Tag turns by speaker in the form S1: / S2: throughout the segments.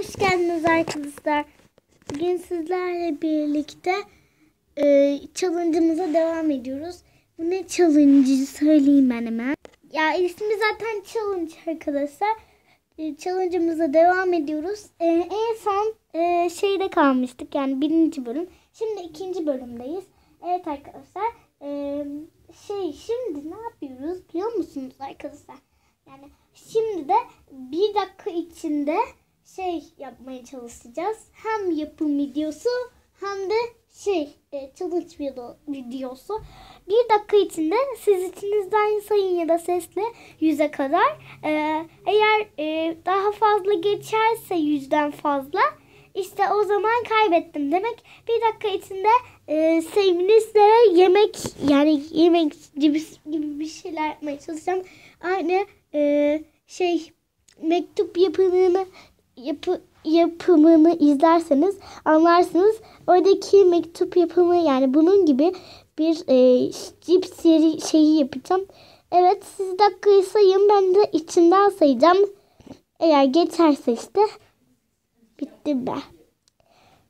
S1: hoş geldiniz arkadaşlar. Bugün sizlerle birlikte challenge'ımıza devam ediyoruz. Bu ne challenge'ı söyleyeyim ben hemen. Ya ismi zaten challenge arkadaşlar. Challenge'ımıza devam ediyoruz. En son şeyde kalmıştık, yani 1. bölüm. Şimdi 2. bölümdeyiz. Evet arkadaşlar. Şimdi ne yapıyoruz biliyor musunuz arkadaşlar? Yani şimdi de 1 dakika içinde yapmaya çalışacağız. Hem yapım videosu hem de challenge videosu. 1 dakika içinde siz içinizden sayın ya da sesle 100'e kadar. Eğer daha fazla geçerse 100'den fazla, işte o zaman kaybettim demek. 1 dakika içinde minisler yemek, yani yemek gibi bir şeyler yapmaya çalışacağım. Aynı mektup yapımını izlerseniz anlarsınız. Oradaki mektup yapımı, yani bunun gibi bir cips şeyi yapacağım. Evet, siz dakikayı sayın, ben de içinden sayacağım. Eğer geçerse işte bitti be.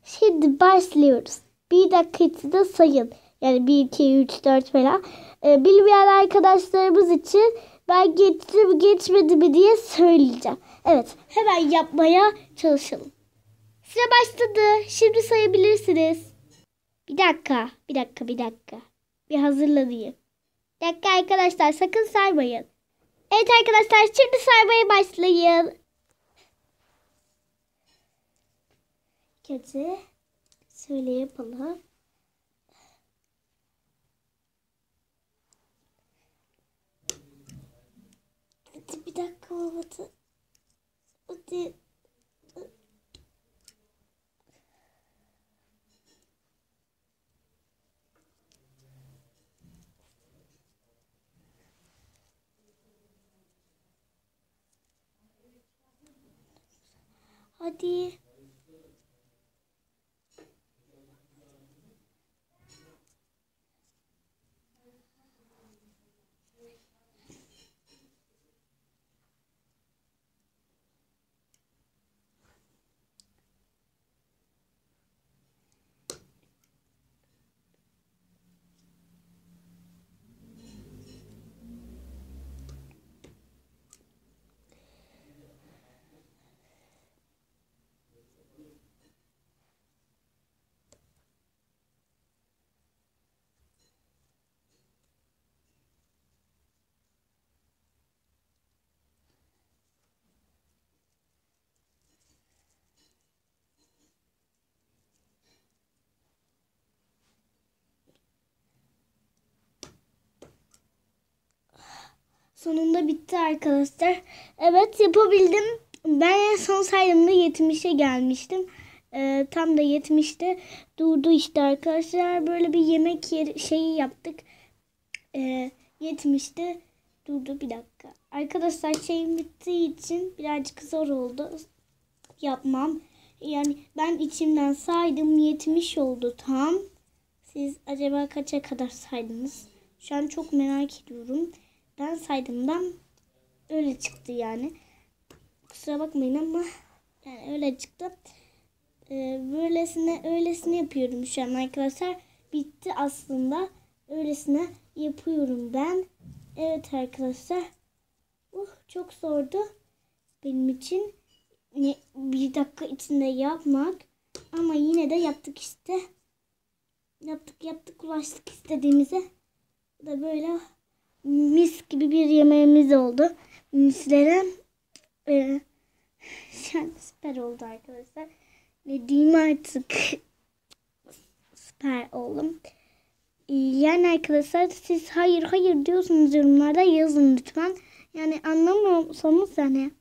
S1: Şimdi başlıyoruz. 1 dakika içinde sayın. Yani 1, 2, 3, 4 falan. Bilmeyen arkadaşlarımız için ben geçti mi geçmedi mi diye söyleyeceğim. Evet, hemen yapmaya çalışalım. Sıra başladı. Şimdi sayabilirsiniz. Bir dakika. Bir hazırlanayım. Bir dakika arkadaşlar, sakın saymayın. Evet arkadaşlar, şimdi saymaya başlayın. Hadi şöyle yapalım. Hadi, bir dakika olmadı. Hadi. Hadi. Sonunda bitti arkadaşlar. Evet, yapabildim. Ben en son saydığımda 70'e gelmiştim. Tam da 70'te durdu işte arkadaşlar. Böyle bir yemek şeyi yaptık. 70'te durdu. Bir dakika. Arkadaşlar şeyim bittiği için birazcık zor oldu yapmam. Yani ben içimden saydım, 70 oldu tam. Siz acaba kaça kadar saydınız? Şu an çok merak ediyorum. Ben saydığımdan öyle çıktı yani. Kusura bakmayın ama yani öyle çıktı. Öylesine yapıyorum şu an arkadaşlar. Bitti aslında. Öylesine yapıyorum ben. Evet arkadaşlar. Çok zordu benim için. 1 dakika içinde yapmak. Ama yine de yaptık işte. Yaptık, ulaştık istediğimize. Bu da böyle mis gibi bir yemeğimiz oldu. Mislere yani süper oldu arkadaşlar. Ne diyeyim artık. Süper oldum. Yani arkadaşlar, siz hayır diyorsunuz, yorumlarda yazın lütfen. Yani anlamıyorsanız, yani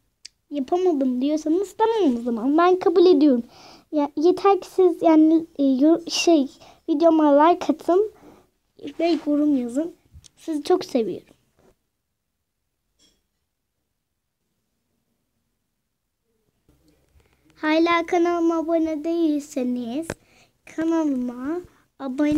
S1: yapamadım diyorsanız tamam o zaman. Ben kabul ediyorum. Ya yeter ki siz yani videoma like atın ve yorum yazın. Sizi çok seviyorum. Hala kanalıma abone değilseniz kanalıma abone